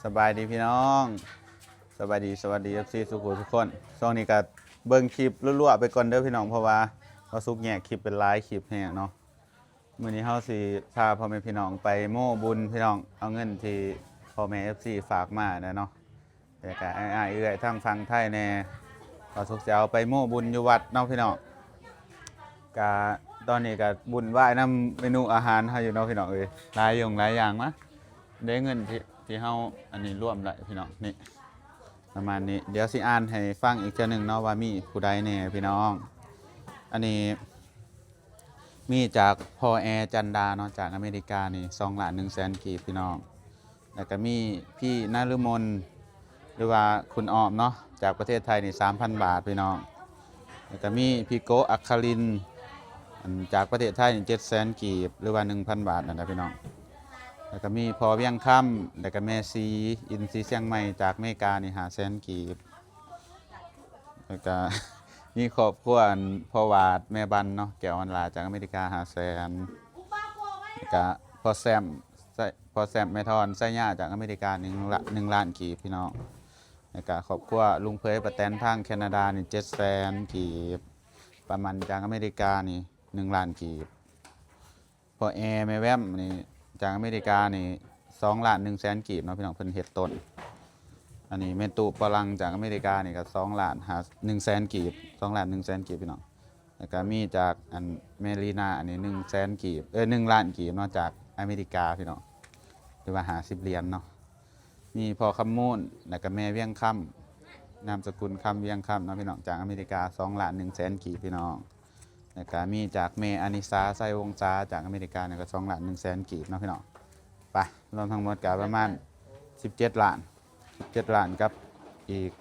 สบายดีพี่น้องสวัสดีFCสุขุทุกคนช่วงนี้ก็เบิ่งคลิปรั่วๆไปก่อนเด้อพี่น้องเพราะว่าเราสุกแยกคลิปเป็นหลายคลิปแฮงเนาะมื้อนี้เฮาสิพาพ่อแม่พี่น้องไปโม่บุญพี่น้องเอาเงินที่พ่อแม่ FC ฝากมาเนาะแต่ก็อ้ายๆเอื้อยทางฝั่งไทยแน่เราสุกจะเอาไปโม่บุญอยู่วัดเนาะพี่น้องก็ตอนนี้ก็บุญไหว้นำเมนูอาหารเฮาอยู่เนาะพี่น้องเอ้ยหลายอย่างมะได้เงินที่เฮาอันนี้ร่วมได้พี่น้องนี่ประมาณนี้เดี๋ยวสิอ่านให้ฟังอีกเทื่อนึงเนาะว่ามีผู้ใดแน่พี่น้องอันนี้มีจากพ่อแอจันดาเนาะจากอเมริกานี่2,100,000 กีบพี่น้องแล้วก็มีพี่นฤมลหรือว่าคุณออมเนาะจากประเทศไทยนี่ 3,000 บาทพี่น้องแล้วก็มีพี่โกอัคคลินจากประเทศไทยนี่700,000 กีบหรือว่า 1,000 บาทนั่นแหละพี่น้องแล้วก็มีพอเวียงค่ำแล้วก็แม่ซีอินซีเชียงใหม่จากอเมริกานี่500,000 กีบแล้วก็ มีครอบครัวพ่อวาดแม่บันเนาะแก้วอันลาจากอเมริกา500,000แล้วก็พ่อแซมแม่ทอนไส้ย่าจากอเมริกา1 ล้านกีบพี่น้องแล้วก็ครอบครัวลุงเพยประแตนทางแคนาดานี่700,000 กีบประมาณจากอเมริกานี่1 ล้านกีบพอแอร์แม่แว่มนี่จากอเมริกานี่2,100,000 กีบเนาะพี่น้องเพิ่นเฮ็ดต้นอันนี้เมตุปลังจากอเมริกานี่ก็2,100,000 กีบ2,100,000 กีบพี่น้องแล้วก็มีจากอันเมลีนาอันนี้100,000 กีบ1 ล้านกีบเนาะจากอเมริกาพี่น้องหรือว่า50 เหรียญเนาะมีพ่อคำมูลแล้วก็แม่เวียงค่ำนามสกุลคำเวียงค่ำเนาะพี่น้องจากอเมริกา2,100,000 กีบพี่น้องแล้วก็มีจากเมอานิสาไซวงศาจากอเมริกาเนี่ยก็2,100,000 กีบเนาะพี่น้องไปรวมทั้งหมดก็ประมาณ17 ล้านกับอีก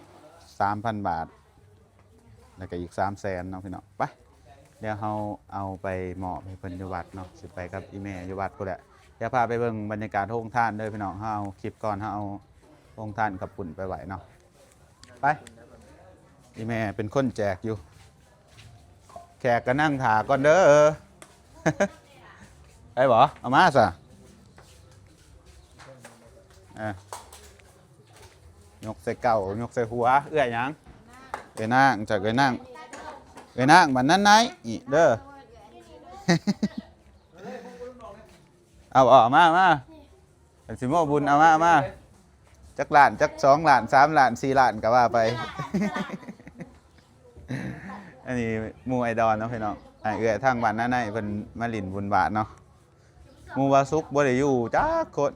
3,000 บาทแล้วก็อีก300,000เนาะพี่น้องไปเดี๋ยวเราเอาไปมอบให้เพิ่นอยู่วัดเนาะสิไปกับอีแม่อยู่วัดพุ่นแหละเดี๋ยวพาไปเบิ่งบรรยากาศโรงทานเด้อพี่น้องเฮาเอาคลิปก่อนเฮาเอาโรงทานกับปุ่นไปไหวเนาะไปอีแม่เป็นคนแจกอยู่แขกก็นั่งถาก่อนเด้อไอ้บ่เอามาซะยกใส่เก่ายกใส่หัวเอื้อยหยังเอ้ยนางจากเอ้ยนางบัดนั้นไหนอีเด้อ เอามาเป็นสิโมบุญเอามาจักล้านจัก2 ล้าน3 ล้าน4 ล้านก็ว่าไป อันนี้หมู่ไอดอลเนาะพี่น้องเอื้อยทางบ้านนั่นเพิ่นมาลิ้นบุญบาทเนาะหมู่วาสุกบ่ได้อยู่จักคน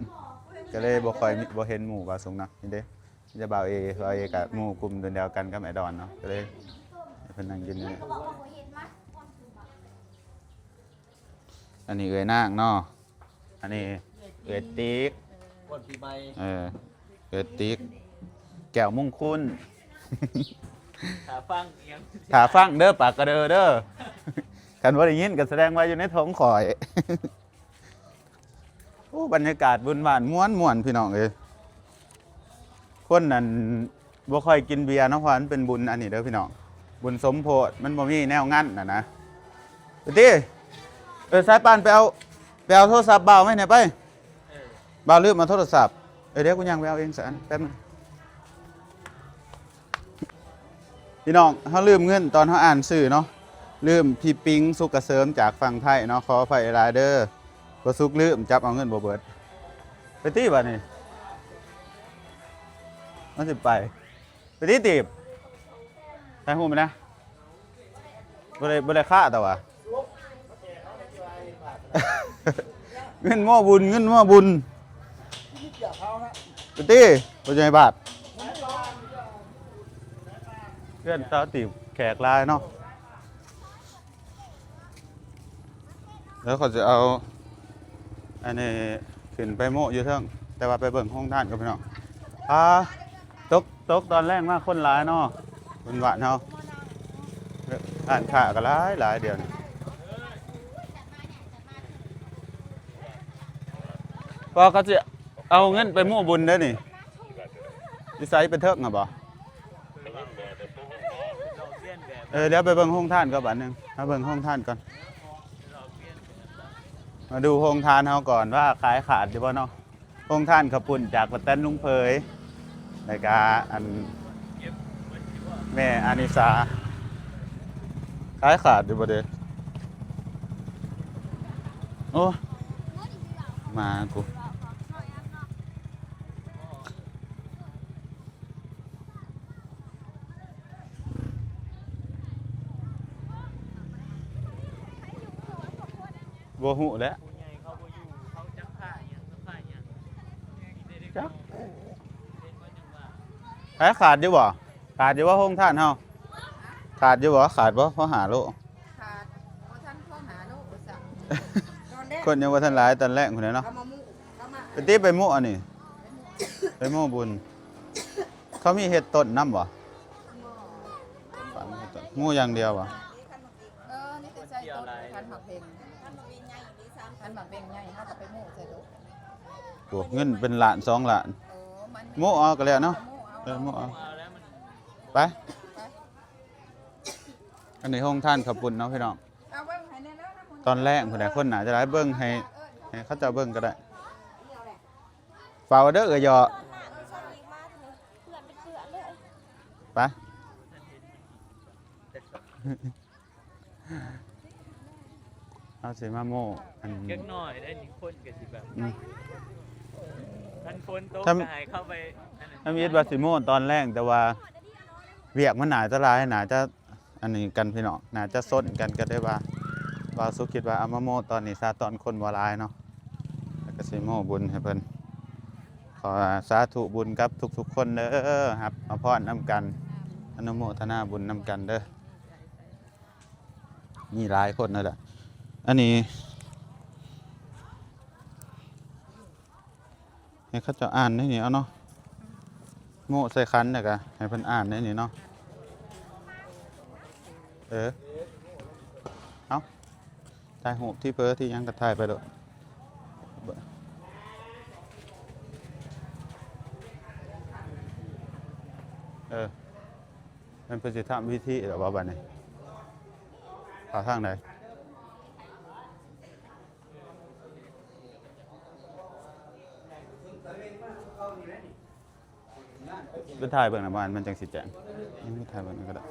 ก็เลยบ่ค่อยบ่เห็นหมู่วาสุกเนาะนี่เด้จะบ่าวเอกับหมู่กลุ่มเดียวกันกับไอดอลเนาะก็เลยเพิ่นนั่งกินนี่อันนี้เอื้อยนางเนาะอันนี้เอื้อยติ๊กวันปีใหม่เอื้อยติ๊กแก้วมงคลถาฟังเด้อปากกระเด้อคันว่าได้ยินก็แสดงว่าอยู่ในท้องข่อยโอ้บรรยากาศบุญหวานม่วนพี่น้องเอ้ยคนนั้นบ่ค่อยกินเบียร์เนาะเพราะมันเป็นบุญอันนี้เด้อพี่น้องบุญสมโพธิมันบ่มีแนวงั้นนะติสายปานไปเอาโทรศัพท์เบาไหมเนี่ยไปเบาลืมมาโทรศัพท์เดี๋ยวกูยังไปเอาเองสันแป๊บนึงพี่น้องเขาลืมเงินตอนเขาอ่านสื่อเนาะลืมพี่ปิงสุกเกษมจากฝั่งไทยเนาะขออภัยรายเดอร์บ่สุกลืมจับเอาเงินบ่เบิดไปตีบ่นี่มันสิไปตีตีบใส่หูมั้ยนะบ่ได้ค่าแต่ว่า เงินหม้อบุญไปตีบ่ใช่บาทเพื่อนตาตีแขกลายเนาะแล้วเขาจะเอาอันนี้ขึ้นไปโม่อยู่เท่งแต่ว่าไปเบิ่งห้องด้านกับพี่น้องตกตอนแรกมากคนร้ายเนาะคนหวานเนาะร้านค้าก็หลายเดียวนี่พอเขาจะเอาเงินไปโม่บุญได้นี่ดิไซน์เป็นเทิงอ่ะบ่เดี๋ยวไปเบิ่งห้องท่านก่อนบัดนึงมาเบิ่งห้องท่านก่อนมาดูห้องทานเฮาก่อนว่าขายขาดอยู่บ่เนาะ องค์ท่านขปุ่นจากประแตนลุงเพยในการอันแม่อานิสาขายขาดอยู่บ่เด้โอ้มากูบ่ฮู้แล้วจักขายขาดอยู่บ่ขาดอยู่บ่ห้องท่านเฮาขาดอยู่บ่ขาดบ่เพราะหาโล ขาดเพราะท่านข้อหาโลกอุตสาหตอนแรก คนยังว่าท่านหลายตอนแรกคนนี้เนาะ เขามามุเขามา ไปตีไปหมู่อันนี้ไปหมู่บุญ เขามีเห็ดต้นน้ำบ่ฝันเฮ็ดต้นหมู่อย่างเดียวบ่ นี่คือใส่ต้นคันหมักเพลงคันหมักเพลงใหญ่หรือซ้ำคันหมักเพลงใหญ่เขาจะไปมุใส่ต้น โอ้เงินเป็นล้าน2ล้าน มัน หมู่เอาก็แล้วเนาะหมู่เอาไปอันนี้ห้องท่านขอบคุณเนาะพี่น้อง เอาไว้ให้แน่แล้วนะ ตอนแรกคนไหนคนหนาจะได้เบิ่งให้เขาจะเบิ่งก็ได้ฝากไว้เด้อเอ้ยยอไปเอาสิมาโม่อัน เล็กน้อยได้หนึ่งคนก็สิแบบ อืม ท่านคนโต๊ะ ถ้า ก็หายเข้าไปอันนั้น ถ้ามีดว่าสิโม่ตอนแรกแต่ว่าเวียกมันหนาจะหลายหนาจะอันนี้กันพี่น้องหนาจะส้นกันก็ได้ว่าสุคิดว่าเอามาโม่ตอนนี้ซาตอนคนบ่หลายเนาะแล้วก็สิโม่บุญให้เพิ่นขอสาธุบุญกับทุกๆคนเด้อครับมาพรนำกันอนุโมทนาบุญนำกันเด้อมีหลายคนนั่นแหละอันนี้ให้เขาเจะอ่านได้นี่เอาเนาะโม่ใส่คันเนี่ยกะให้เพิ่นอ่านได้นี่เนาะเอาถ่ายรูปที่เพ้อที่ยังกระถ่ายไปโดดมันเป็นสิทำวิธีหรือว่าบัดนี้ขอทางไหนเป็นถ่ายเบิ่งนะบ้านมันจังสิแจ้งไม่ถ่ายเบิ่งนั่นก็ได้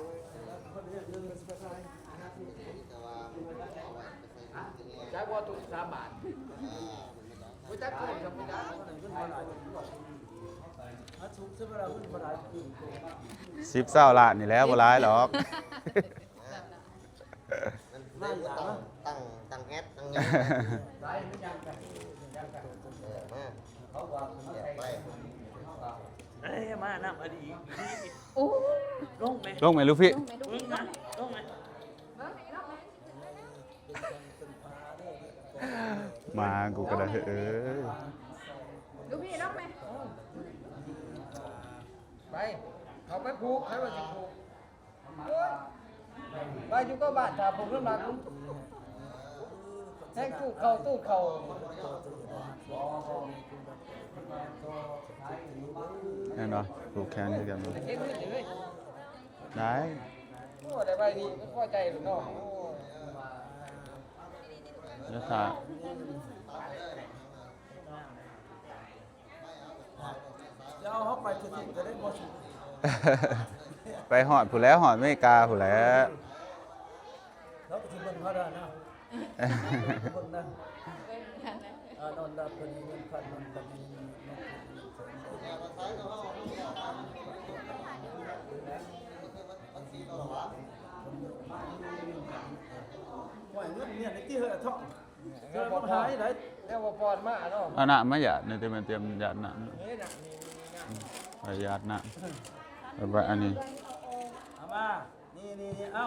10-20 ล้านนี่แหล้วบ่ร้ายหรอก tăng ép tăng nhanhเอ้ยมาน้ำอดีต โอ้ ลงไหม ลงไหมลูกพี่ ลงนะลงไหม มากูก็ได้ย ดูพี่รับไหม ไปเขาไปผูกใครว่าจะผูกไปอยู่ก็บ้านถ้าผมขึ้นมาผมแทงตู้เข่าแน่นอนผูกแขนด้วยกัน เฮ็ดขึ้นอยู่เลย ได้ โอ้ได้ใบดีไม่พอใจหรือเนาะ ยะถา จะเอาเขาไปคือถึงจะได้บ่สุ ไปหอดผู้แล้วหอดอเมริกาผู้แล้ว แล้วก็สิเบิ่งเขาได้นะเบิ่งนะนอนดับคนนี้เงินพันนอนคนนี้ว่าเงินเนี่ยในที่เฮือท่องเงินบ่หายได้แล้วบ่ปอนมาเนาะ เอาหน้ามาหยาดในเต็มเตรียมหยาดหน้า นี่น่ะนี่ ไปหยาดหน้าเอาไปอันนี้ เอามานี่เอ้า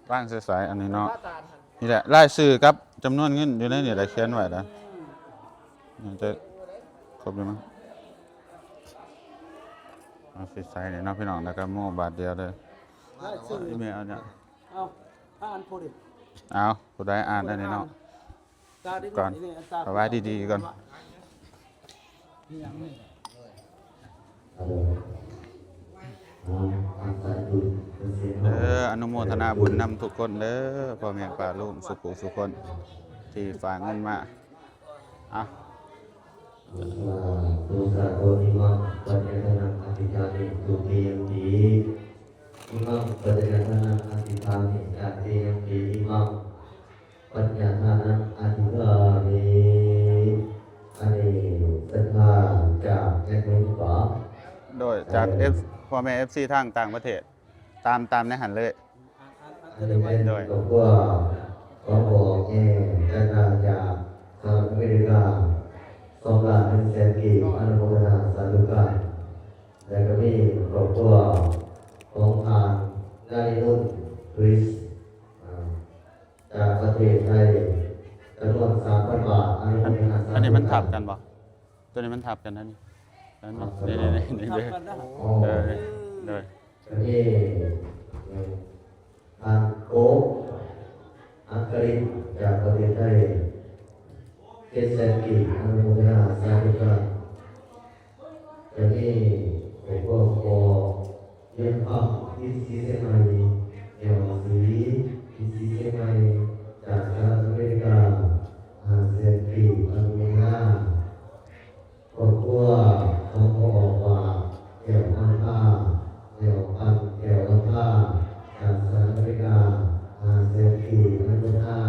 ว่างสายๆอันนี้เนาะ ป้าตาล นี่แหละรายชื่อกับจำนวนเงินอยู่ในนี่ได้เขียนไว้แล้วนี่จะครบเลยมั้งเอาใส่ๆนี่เนาะพี่น้องแล้วก็โม่บาทเดียวเลย ได้ชื่อ อีเมลเอาเนี่ย เอาอ่านพูดดิ เอาผู้ใดอ่านอันนี้เนาะ ตาดิ ก่อนเอาไว้ดีๆก่อนอนุโมทนาบุญนำทุกคนเด้อพ่อแม่ป้าลุงสุขุสุคนที่ฝากเงินมาเอา ตุสาโตนิมังปัญญาธนังอธิษฐานิสุติยัมปีอิมังปัญญาธนังอธิษฐานิอาเตยัมปีอิมังปัญญาธนังอธิษฐานิอันนี้ศรัทธาจากแอดมินป๋า โดยจากพ่อแม่ FC ทางต่างประเทศตามในหันเลย อันนี้เป็นตัวว่าของบอกแง่จากทางจากทางอเมริกา2,100,000 กีบอนุโมทนาสาธุการและก็มีครอบครัวของทางนายนุ่นคริสจากประเทศไทยจำนวน 3,000 บาทอนุโมทนาสาธุการ อันนี้มันทับกันบ่ตัวนี้มันทับกันนะนี่อันนี้นี่เด้อเด้อ อันนี้ทางโก๊กอังกฤษจากประเทศไทย700,000 กีบอนุโมทนาสาธุการอันนี้ผมก็ขอเยี่ยมภาพที่ซีเซมัยเอลซีที่ซีเซมัยจากสหรัฐอเมริกา500,000 กีบอนุโมทนาครอบครัวของพ่อว่าเกี่ยวกับผ้าเกี่ยวกับเกี่ยวกับผ้าจากสหรัฐอเมริกา500,000 กีบอนุโมทนา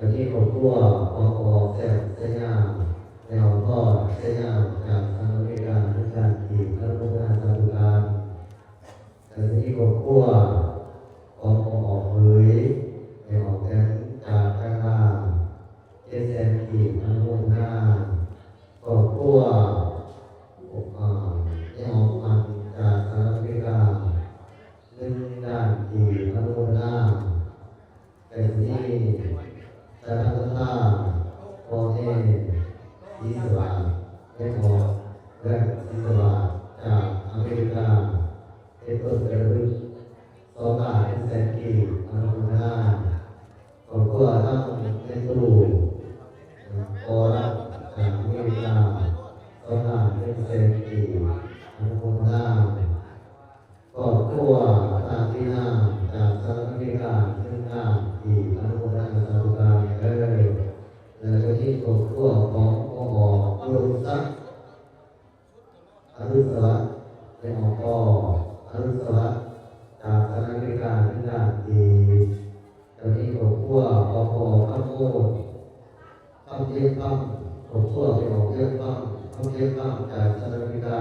อันนี้ครอบครัวของพ่อแซ่บเสียงแนวพ่อเสียงจากสหรัฐอเมริกา500,000 กีบอนุโมทนาสาธุการอันนี้ครอบครัวของพ่อเผยแนวแทนจากแคนาดา700,000 กีบอนุโมทนาครอบครัวแนวมันจากสหรัฐอเมริกา1,000,000 กีบอนุโมทนาแต่นี้จะทำท่าพ่อแม่อิสระแม่หมอและอิสระจากอเมริกาเป็นต้นกระลึก2,100,000 กีบอนุโมทนาครอบครัวทั้งในตู้ขอรับจากอเมริกา2,100,000 กีบอนุโมทนาครอบครัวทางที่ห้าจากสหรัฐอเมริกา1,000,000 กีบอนุโมทนาสาธุการและก็ที่ครอบครัวของพ่ออุดมทรัพย์อรุณสวัสดิ์และพ่ออรุณสวัสดิ์จากสหรัฐอเมริกา1,000,000 กีบและที่ครอบครัวของพ่อข้าวโพดข้าวเทียมข้าวครอบครัวที่ออกเทียมข้าวเทียมข้าวจากสหรัฐอเมริกา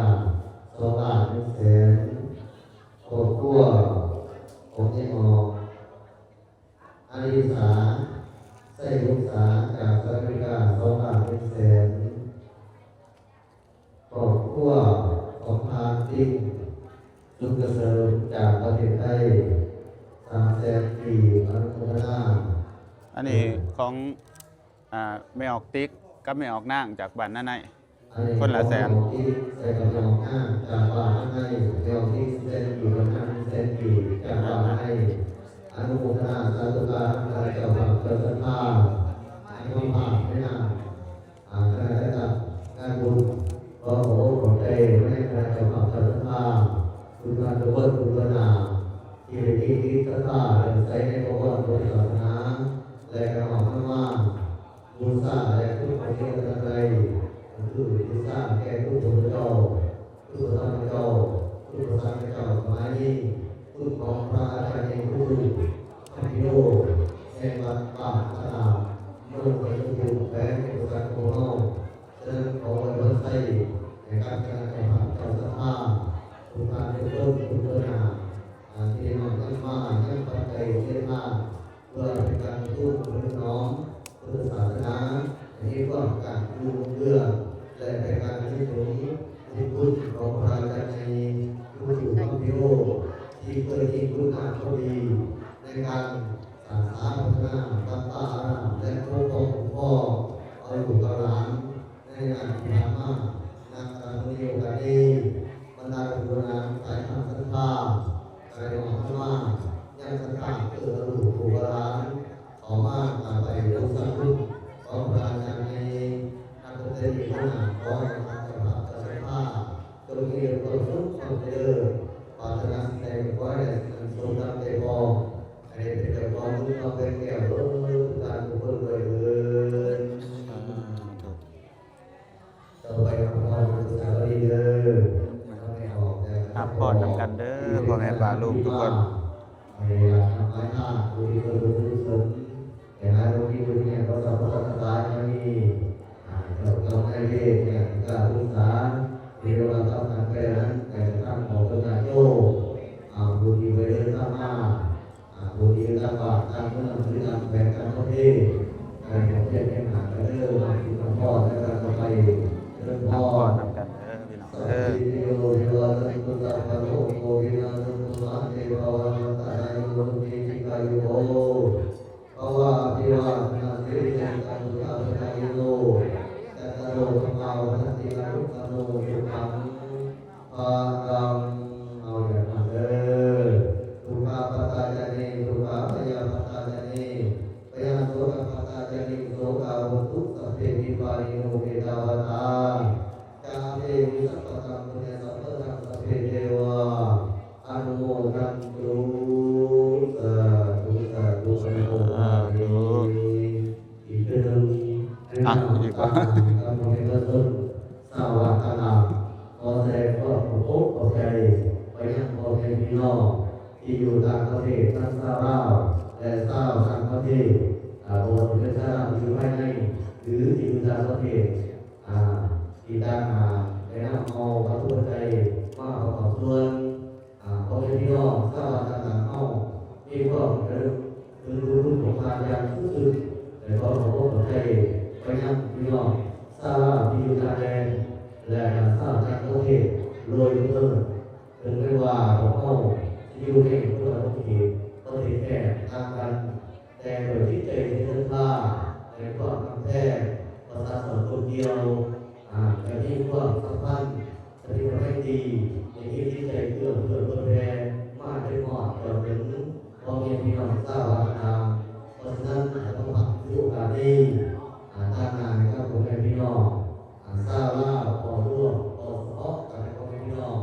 2,100,000 ครอบครัวของที่ออกอาริสาไส้ลูกสาจากสหรัฐอเมริกา2,100,000 ครอบครัวของพานติ้งจุกเกษมจากประเทศไทย300,000 กีบอนุโมทนา อันนี้ของแม่ออกติ๊กกับแม่ออกนางจากบ้านนั่นไงคนละแสน ใส่กระเป๋าห้าจากบ้านให้เดี๋ยวที่1,000 กีบ1,000 กีบจากบ้านให้อนุโมทนาสาธุการข้าเจ้าพระเจ้าสัทธาให้ความภาคไม่นานคณะจัดงานบุญขอโหขอใจให้ข้าเจ้าพระเจ้าสัทธาคุณงานทุกคนคุณนาที่เป็นที่สัทธาใส่ในพระวรศาสนาและกระหม่อมมาบูชาและทุกประเทศใดคือบูชาแก่ทุกพระเจ้าทุกพระเจ้าทุกพระเจ้าสมัยนี้ทุกของพระอาจารย์ผู้พระพิโรแห่งวัดป่าสนามโน้นไปอยู่แฝงในประการโคโนเชิญขอไว้ใส่ในการการแข่งขันเจ้าสภาทุกการทุกคนทุกคนหาที่นำขึ้นมายังปัจจัยเทียมาเพื่อเป็นการทูตเรื่องน้องพุทธศาสนาที่ร่วมกันดูเรื่องและเป็นการที่ตรงนี้ที่พุทธของพระอาจารย์ในผู้อยู่พระพิโรที่เคยที่คุณงามเขาดีในการสาพัฒนาวัดป่าและพระพ่อเอาอยู่กับหลานในงานที่ผ่านมานักการเมืองกันนี้บรรดาบุญนางสายทางศรัทธาการหวังว่ายังศรัทธาเกิดหลุดผู้หลานต่อมาไปรู้สักรุ่นของพระอาจารย์ในนักดนตรีขนาดร้อยนักจังหวัดศรัทธาจงเรียนรู้ทุกความเจริญปรารถนาสิ่งใดขอให้ได้สมดังใจพอให้เป็นเจ้าของทุกความเป็นแก้วทุกการทุกคนเลย ครับพอนำกันเด้อพ่อแม่ป้าลูกทุกคน เวลาทำงานท่าดูดีก็ดูดีสุดแต่หาดูดีดูเนี่ยก็จะพัฒนาไม่มีเราต้องให้เด็กเนี่ยการศึกษาเรียนรู้ทำงานไปนั้นแต่ตั้งของตัวโยดูดีไปเรื่อยๆมาดูดีตั้งบาทตั้งเมื่อหรือตั้งแบ่งกันประเภทการของเจ้าแข่งขันกันเรื่องที่มันพ่อและการต่อไปเรื่องพ่อ พอนำกันเด้อพี่น้องเด้อ เพราะว่าพิวานาสิริยังกันตุอาภะยิโนแต่ตโรธรรมาวัฏติลารุกโนสุขังปารังเอาอย่างนั้นเด้อทุกขาปตาจานิทุกขาพยาปตาจานิพยาโสกปตาจานิโสกาวุตุสัพเพวิปาริโนเกตาวตาจาเทวิสัพพะมุเนสัพพะสัพเพเทวาอนุโมทันตุสาธุสาธุสาธุอีกเรื่องอีกว่าการบริการต้นสวัสดิ์นาขอแสดงความขอบใจไปยังพ่อแม่พี่น้องที่อยู่ต่างประเทศทั้งชาวลาวและชาวต่างประเทศบนประชาชนอยู่ภายในหรือที่อยู่ต่างประเทศที่ต่างในน้ำเอาพระพุทธใจมาประกอบส่วนพ่อแม่พี่น้องชาวต่างๆเอามีความรู้ของทางอย่างสุดๆแต่ก็ขอขอบใจไปยังพี่น้องชาวที่อยู่ต่างแดนและชาวต่างประเทศโดยเพิ่มถึงไม่ว่าของเขาที่อยู่ในทั่วประเทศแท้ทางกันแต่โดยที่ใจที่เลื่อนล่าในความทำแท้ประชาชนคนเดียวแต่ที่ความสัมพันธ์แต่ที่ประเทศดีในที่ใจเพื่อเพื่อแพ้มาได้หมดจนถึงพอมีพี่น้องทราบว่าเพราะฉะนั้นต้องผ่านทุกการนี้ทางงานครับผมเป็นพี่น้องทราบว่าพอร่วมพอเพาะกับพ่อแม่พี่น้อง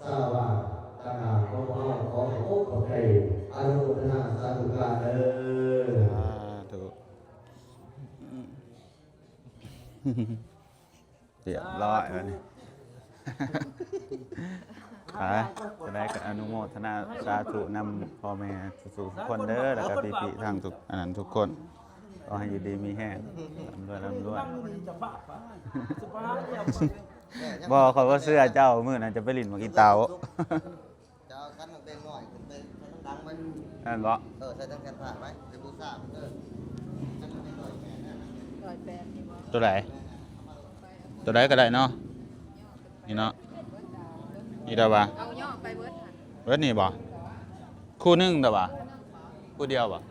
ทราบว่าทางงานขอขอใจอนุโมทนาสาธุการเด้อ ถูกเรียบร้อยแล้วนี่ จะได้กับอนุโมทนาสาธุนำพ่อแม่สู่ทุกคนเด้อแล้วก็พี่ๆทางทุกอันนั้นทุกคนขอให้อยู่ดีมีแห้งร่ำรวยบอกเขาว่าเสื้อเจ้ามื้อนั้นจะไปลิ้นมากินเตา จะเอาคันมาเป็นหน่อยขึ้นไปให้มันดังไหม นั่นบ่ ใส่ทั้งกันผ่าไหมเดี๋ยวบูซ่ามันคันมาเป็นหน่อยแม่นะ 108นี่บ่ ตัวไหนตัวไหนก็ได้เนาะนี่เนาะนี่ได้ป่ะ เอาย่อไปเบิดหั่น เบิดนี่บ่คู่หนึงได้ป่ะคู่เดียวป่ะ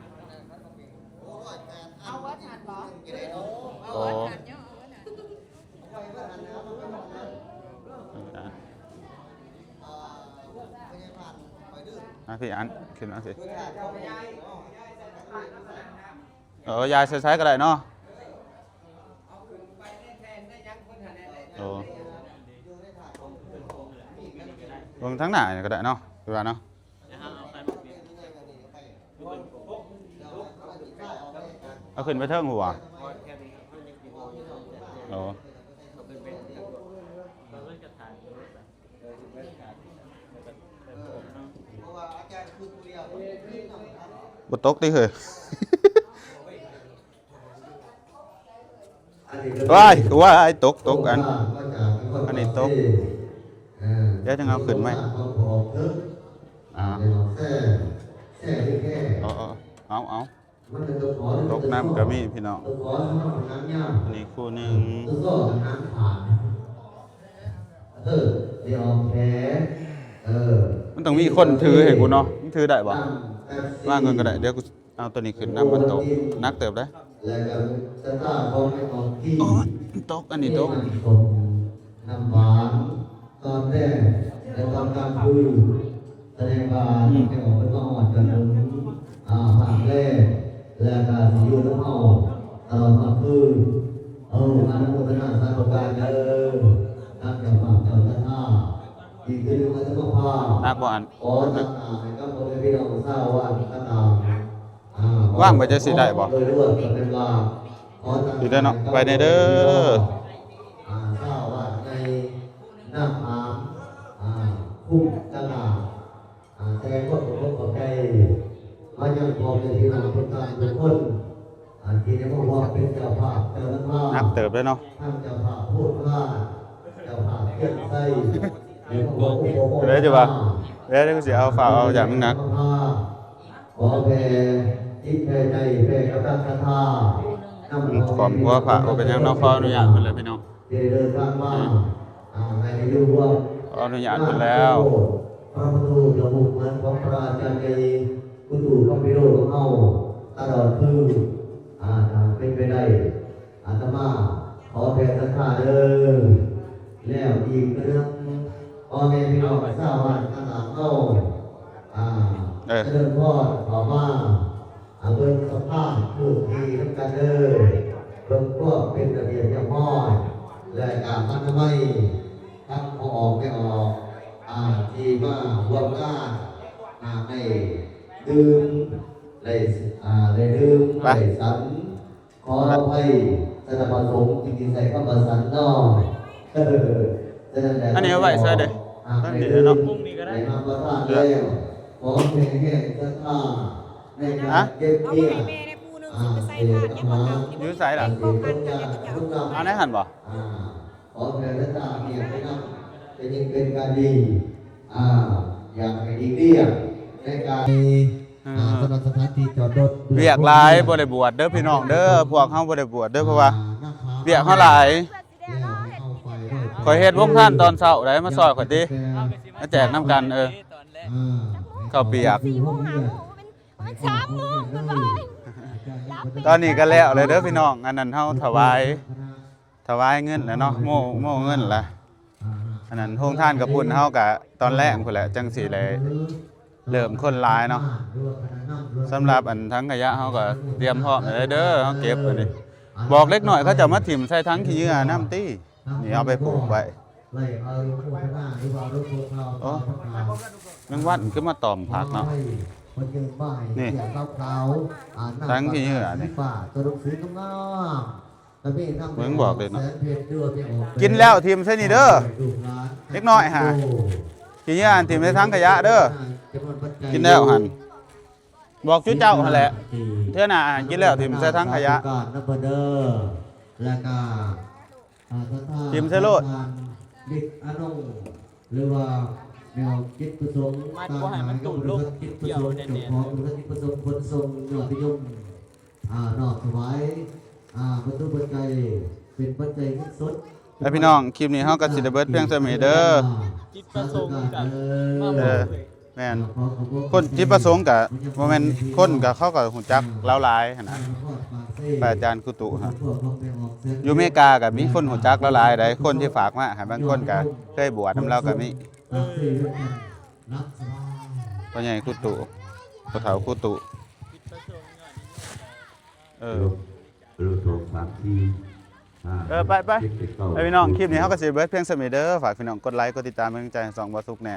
เอาเบิดหั่นบ่ โอ้ เอาเบิดหั่นย่อเอาเบิดหั่น พี่อันขึ้นมาสิยายใช้ก็ได้เนาะโอ้ลงทั้งหน้าก็ได้เนาะดูว่าเนาะเอาขึ้นไปเทิงหัวโอ้บตกดิเหรอ ว้ายตกอันนี้ตกเดี๋ยวจะเอาขึ้นไหมเอาตกน้ำก็มีพี่น้องนี่คู่หนึ่งมันต้องมีคนถือเห็นกูเนาะมันถือได้ป่ะว่างเงินก็ได้เดี๋ยวกูเอาตัวนี้ขึ้นน้ำมันตกนักเติบได้โอ้ตกอันนี้ตก น้ำหวานตอนแรกและตอนกลางคืนแสดงว่าให้ออกเป็นว่าอ่อนกันถึงผ่านแรกและการสิอยู่น้ำอ่อนตลอดกลางคืนอนุโมทนาสาธุการเด้อนักเจ้าป่าเจ้าท่าอีกคือมันจะมาพา นักบ่อัน ขอตั้งให้กับพ่อแม่พี่น้องทราบว่าตั้งว่างไปจะสิได้บ่ โดยรวมก็เป็นว่าขอตั้ง อยู่ได้เนาะไปในเด้อ ทราบว่าในน้ำอา คุ้มตลาดแสดงความเคารพขอบใจมายังพร้อมในที่นั่งทุกท่านทุกคนที่ได้มาว่าเป็นเจ้าภาพเจ้าหน้าที่ นักเติบเลยเนาะ ท่านเจ้าภาพพูดว่าเจ้าภาพเทียนไส้ เดี๋ยวจะว่าเดี๋ยวกูสิเอาฝากเอาอย่างนึงนะ ขอแผ่จิตแผ่ใจแผ่กำลังศรัทธา ผมว่าฝากเอาเป็นยังน้องขออนุญาตเพิ่นเลยพี่น้อง ที่เดินทางมาในยุคว่า ขออนุญาตเพิ่นแล้ว พระพุทธรูประบุเหมือนของพระอาจารย์ใหญ่กุฏิพระพิโรธของเฮาตลอดคือเป็นไปได้อาตมาขอแผ่ศรัทธาเด้อแล้วอีกเรื่องพ่อแม่พี่น้องชาวบ้านทั้งหลายเฮาเดินพ่อขอมาเบิ่งสภาพคือที่ทั้งกันเด้อเบิ่งพวกเป็นระเบียบเรียบร้อยและการอนามัยทั้งออกไม่ออกที่มาร่วมงานให้ดื่มได้ดื่มได้สันขออภัยสนับสนุนจริงๆใส่ข้าวสันนอก อันนี้เอาไว้ใส่เด้ตั้งดีเลยเนาะ พรุ่งนี้ก็ได้ ขอเพลงแห่งศรัทธาในการเก็บ เอา เกี่ย ให้แม่ในผู้หนึงสิไปใส่ถาดยังบ่เก่า อยู่ไสล่ะ บ่คันกันแล้วก็จะเอา เอาได้หันบ่ ขอเพลงศรัทธาเกี่ยงให้นำจะยิ่งเป็นการดีอยากให้ดีเรียกในการสำหรับสถานที่จอดรถ เวียกหลายบ่ได้บวชเด้อพี่น้องเด้อพวกเฮาบ่ได้บวชเด้อเพราะว่าเวียกเฮาหลายข่อยเฮ็ดวงท่านตอนเช้าได้มาซอยข่อยติมาแจกน้ำกันตอนแรก ข้าวเปียก 4 โมง 5 โมงเป็น3 โมงก็ได้ ตอนนี้ก็แล้วเลยเด้อพี่น้องอันนั้นเฮาถวายเงินแล้วเนาะโม่เงินละอันนั้นโรงทานกับปุ่นเฮาก็ตอนแรกพุ่นแหละจังสิเลยเริ่มคนหลายเนาะสำหรับอันทั้งขยะเฮาก็เตรียมพร้อมเลยเด้อเฮาเก็บอันนี้บอกเล็กน้อยเขาจะมาถิ่มใส่ทั้งขี้เหงื่อน้ำตี้นี่เอาไปปลูกไว้โอ้แมงวันขึ้นมาตอมผักเนาะนี่ทั้งขี้เหงื่อนี่เหมือนบอกเลยเนาะกินแล้วถิ่มใส่นี่เด้อเล็กน้อยหาขี้เหงื่อถิ่มใส่ทั้งขยะเด้อกินแล้วหั่นบอกจุ๊เจ้าหั่นแหละเท่าน่ะกินแล้วถิ่มใส่ทั้งขยะถิ่มใส่โลด ลิกอนงหรือว่าแนวจิตประสงค์ตามหาโยมหรือจิตประสงค์เจ้าของหรือจิตประสงค์คนทรงยอดนิยมนอกถวายบรรทุปัจจัยเป็นปัจจัยเงินสด แล้วพี่น้องคลิปนี้เฮาก็สิได้เบิดเพียงเท่านี้เด้อ จิตประสงค์กัน แม่นคนที่ประสงค์ก็บ่แม่นคนก็เขาก็ฮู้จักเลาหลายหั่นน่ะพระอาจารย์คุตุฮะอยู่อเมริกาก็มีคนฮู้จักเลาหลายได้คนที่ฝากมาให้บางคนก็เคยบวชนำเราก็มีพ่อใหญ่คุตุพ่อเฒ่าคุตุไปพี่น้องคลิปนี้เฮาก็สิเบิดเพียงเท่านี้เด้อฝากพี่น้องกดไลค์กดติดตามเป็นกำลังใจให้2บ่สุกแหน่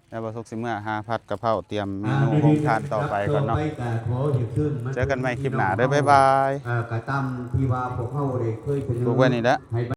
แล้วบ่สุกสิเมื่อหาผัดกะเพราเตรียมเมนูโรงทานต่อไปก่อนเนาะเจอกันใหม่คลิปหน้าเด้อบ๊ายบาย กระตำที่ว่าพวกเขาได้เคยเป็น ถูกไว้นี่แหละ